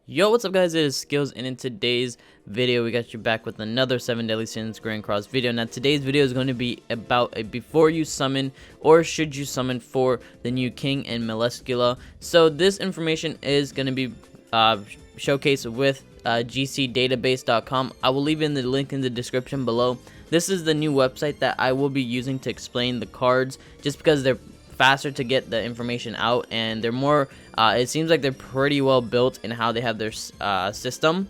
Yo, what's up guys, it is Skills, and in today's video we got you back with another 7 deadly sins Grand Cross video. Now today's video is going to be about a before you summon or should you summon for the new king and MELASCUla. So this information is going to be showcased with GCDatabase.com. I will leave in the link in the description below. This is the new website that I will be using to explain the cards, just because they're faster to get the information out, and they're more it seems like they're pretty well built in how they have their system.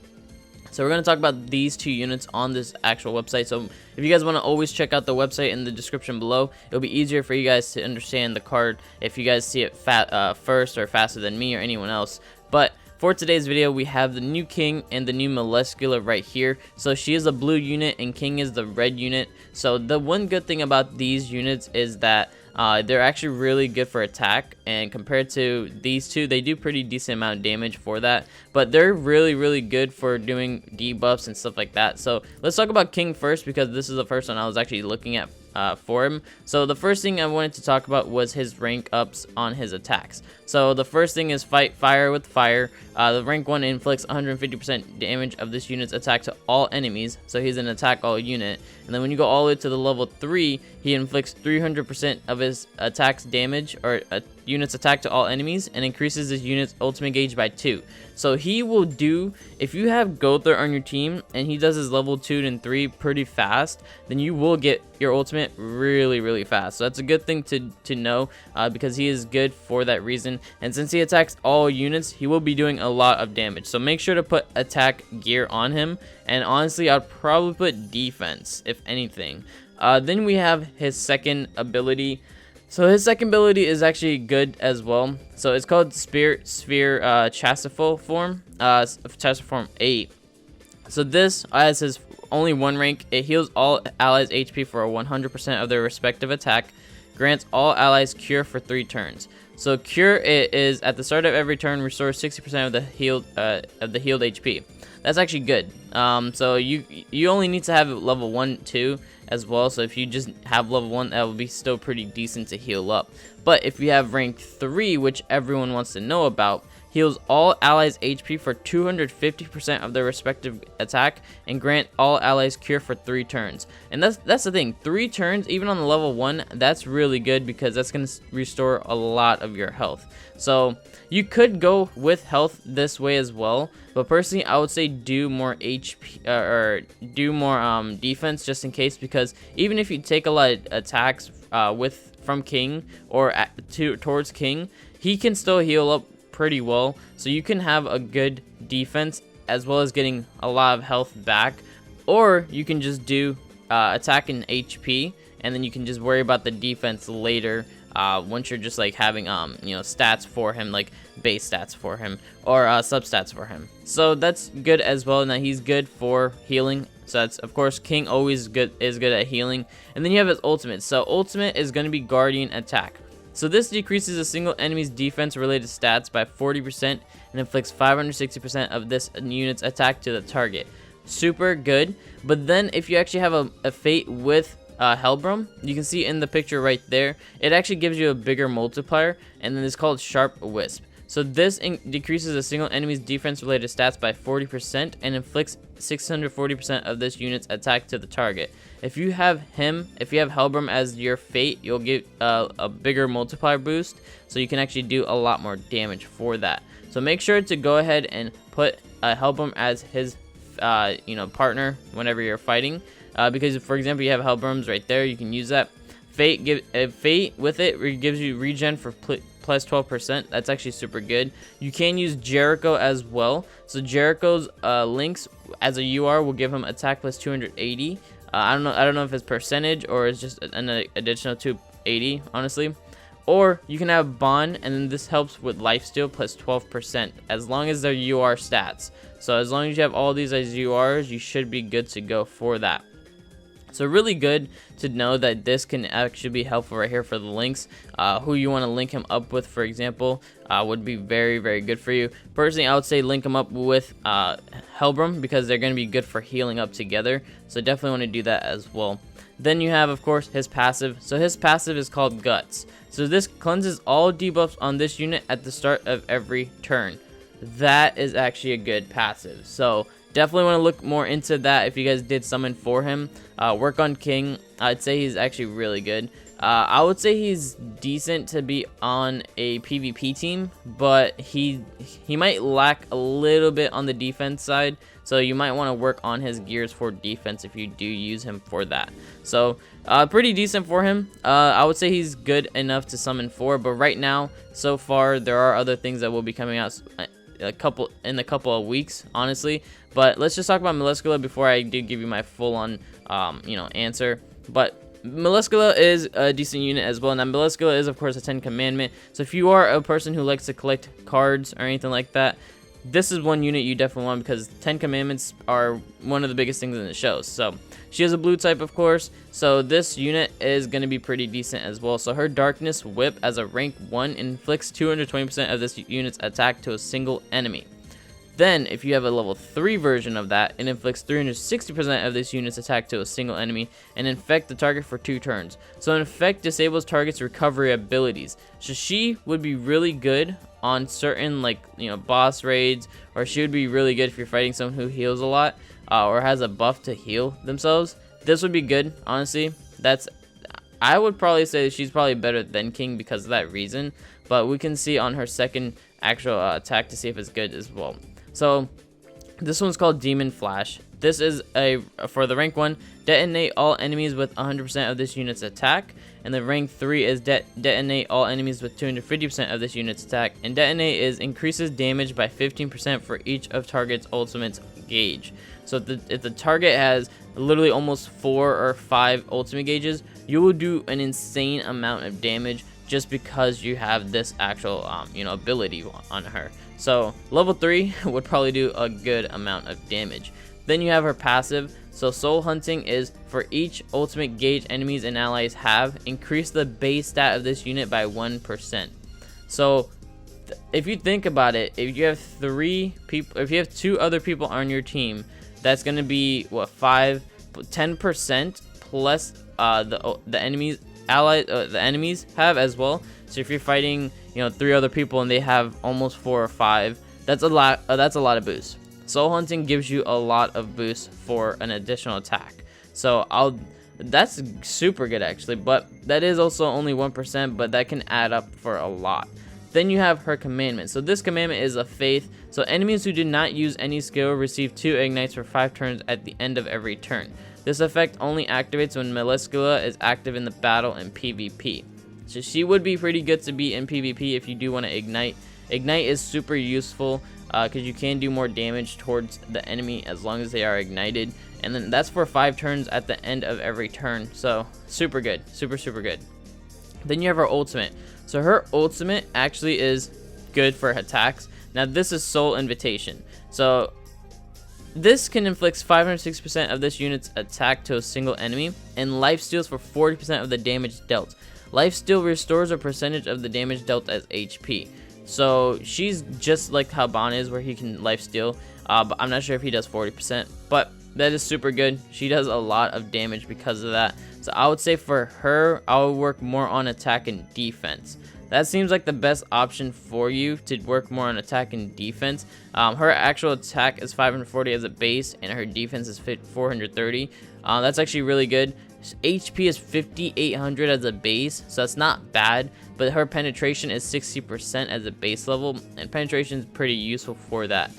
So we're going to talk about these two units on this actual website. So if you guys want to always check out the website in the description below, it'll be easier for you guys to understand the card if you guys see it first or faster than me or anyone else. But for today's video, we have the new king and the new MELASCUla right here. So she is a blue unit and king is the red unit. So the one good thing about these units is that they're actually really good for attack, and compared to these two, they do pretty decent amount of damage for that, but they're really good for doing debuffs and stuff like that. So let's talk about king first, because this is the first one I was actually looking at for him. So the first thing I wanted to talk about was his rank ups on his attacks. So the first thing is fight fire with fire. The rank 1 inflicts 150% damage of this unit's attack to all enemies, so he's an attack all unit. And then when you go all the way to the level 3, he inflicts 300% of his attack's damage, or a unit's attack, to all enemies, and increases his unit's ultimate gauge by 2. So he will do, if you have Gother on your team and he does his level 2 and 3 pretty fast, then you will get your ultimate really fast. So that's a good thing to know, because he is good for that reason. And since he attacks all units, he will be doing a lot of damage. So make sure to put attack gear on him, and honestly I'd probably put defense if anything. Then we have his second ability. So his second ability is actually good as well. So it's called Spirit Sphere Chastiful Form, Chastiful Form 8. So this has his only one rank. It heals all allies HP for 100% of their respective attack, grants all allies cure for 3 turns. So cure is at the start of every turn, restores 60% of the healed HP. That's actually good. So you only need to have level 1, 2 as well. So if you just have level 1, that will be still pretty decent to heal up. But if you have rank 3, which everyone wants to know about, heals all allies HP for 250% of their respective attack, and grant all allies cure for 3 turns. And that's the thing, 3 turns even on the level 1, that's really good, because that's going to restore a lot of your health. So you could go with health this way as well, but personally I would say do more HP or do more defense, just in case, because even if you take a lot of attacks from king or towards king, he can still heal up pretty well. So you can have a good defense as well as getting a lot of health back, or you can just do attack and HP, and then you can just worry about the defense later, once you're just like having stats for him, like base stats for him or substats for him. So that's good as well. Now he's good for healing. So that's, of course, king always is good at healing. And then you have his ultimate. So ultimate is going to be guardian attack. So this decreases a single enemy's defense related stats by 40% and inflicts 560% of this unit's attack to the target. Super good. But then if you actually have a fate with Helbram, you can see in the picture right there, it actually gives you a bigger multiplier, and then it's called Sharp Wisp. So this decreases a single enemy's defense related stats by 40% and inflicts 640% of this unit's attack to the target. If you have Helbram as your fate, you'll get a bigger multiplier boost, so you can actually do a lot more damage for that. So make sure to go ahead and put Helbram as his partner whenever you're fighting, because for example you have Helbrams right there, you can use that. Fate with it gives you regen for plus 12%. That's actually super good. You can use Jericho as well. So Jericho's links as a UR will give him attack plus 280. I don't know if it's percentage or it's just an additional 280, honestly. Or you can have Bond, and then this helps with lifesteal plus 12%, as long as they're UR stats. So as long as you have all these as URs, you should be good to go for that. So really good to know that this can actually be helpful right here for the links. Who you want to link him up with, for example, would be very good for you. Personally, I would say link him up with Helbram, because they're going to be good for healing up together. So definitely want to do that as well. Then you have, of course, his passive. So his passive is called Guts. So this cleanses all debuffs on this unit at the start of every turn. that is actually a good passive. So definitely want to look more into that if you guys did summon for him. Work on King. I'd say he's actually really good. I would say he's decent to be on a PvP team, but he might lack a little bit on the defense side. So you might want to work on his gears for defense if you do use him for that. So pretty decent for him. I would say he's good enough to summon for, but right now, so far, there are other things that will be coming out in a couple of weeks, honestly. But let's just talk about Melascula before I do give you my full-on answer. But Melascula is a decent unit as well. Now, Melascula is, of course, a 10 commandment. So if you are a person who likes to collect cards or anything like that, this is one unit you definitely want, because 10 commandments are one of the biggest things in the show. So she has a blue type, of course, so this unit is going to be pretty decent as well. So her darkness whip as a rank 1 inflicts 220% of this unit's attack to a single enemy. Then, if you have a level 3 version of that, it inflicts 360% of this unit's attack to a single enemy and infect the target for 2 turns. So infect disables target's recovery abilities. So she would be really good on certain, like, boss raids, or she would be really good if you're fighting someone who heals a lot or has a buff to heal themselves. This would be good, honestly. I would probably say she's probably better than King because of that reason, but we can see on her second actual attack to see if it's good as well. So this one's called Demon Flash. This is for the rank 1, detonate all enemies with 100% of this unit's attack, and the rank 3 is detonate all enemies with 250% of this unit's attack, and detonate is increases damage by 15% for each of target's ultimate gauge. So if the target has literally almost 4 or 5 ultimate gauges, you will do an insane amount of damage just because you have this actual ability on her. So level 3 would probably do a good amount of damage. Then you have her passive. So soul hunting is for each ultimate gauge enemies and allies have, increase the base stat of this unit by 1%. So if you think about it, if you have 3 people, if you have 2 other people on your team, that's going to be what, 10% plus the enemies the enemies have as well. So if you're fighting 3 other people and they have almost 4 or 5, that's a lot of boost. Soul hunting gives you a lot of boost for an additional attack. So that's super good actually, but that is also only 1%, but that can add up for a lot. Then you have her commandment. So this commandment is a faith. So enemies who did not use any skill receive 2 ignites for 5 turns at the end of every turn. This effect only activates when Melascula is active in the battle in PvP. So she would be pretty good to be in PvP if you do want to ignite. Ignite is super useful because you can do more damage towards the enemy as long as they are ignited. And then that's for 5 turns at the end of every turn. So super good, super good. Then you have her ultimate. So her ultimate actually is good for attacks. Now this is Soul Invitation. So this can inflict 560% of this unit's attack to a single enemy, and life steals for 40% of the damage dealt. Life steal restores a percentage of the damage dealt as HP. So she's just like how Ban is, where he can life steal, but I'm not sure if he does 40%, but that is super good. She does a lot of damage because of that. So I would say for her, I would work more on attack and defense. That seems like the best option for you, to work more on attack and defense. Her actual attack is 540 as a base, and her defense is 430. That's actually really good. HP is 5800 as a base, so that's not bad, but her penetration is 60% as a base level, and penetration is pretty useful for that.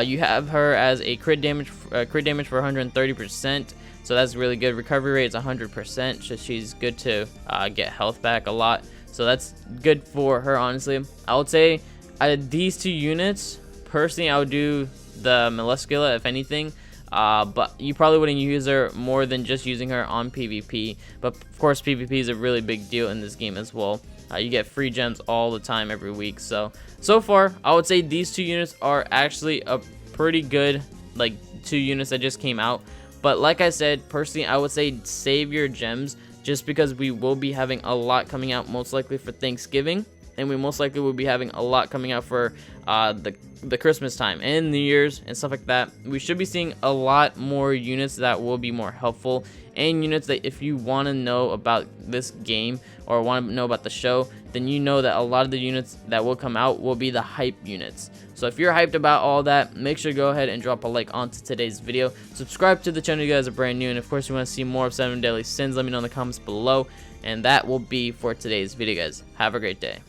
You have her as a crit damage for 130%, so that's really good. Recovery rate is 100%, so she's good to get health back a lot. So that's good for her, honestly. I would say out of these 2 units, personally, I would do the Melascula, if anything. But you probably wouldn't use her more than just using her on PvP. But of course, PvP is a really big deal in this game as well. You get free gems all the time, every week. So far, I would say these 2 units are actually a pretty good, 2 units that just came out. But like I said, personally, I would say save your gems, just because we will be having a lot coming out most likely for Thanksgiving, and we most likely will be having a lot coming out for the Christmas time and New Year's and stuff like that, we should be seeing a lot more units that will be more helpful, and units that if you want to know about this game or want to know about the show, then you know that a lot of the units that will come out will be the hype units. So if you're hyped about all that, make sure to go ahead and drop a like onto today's video. Subscribe to the channel if you guys are brand new, and of course you want to see more of 7 Deadly Sins, let me know in the comments below. And that will be for today's video, guys. Have a great day.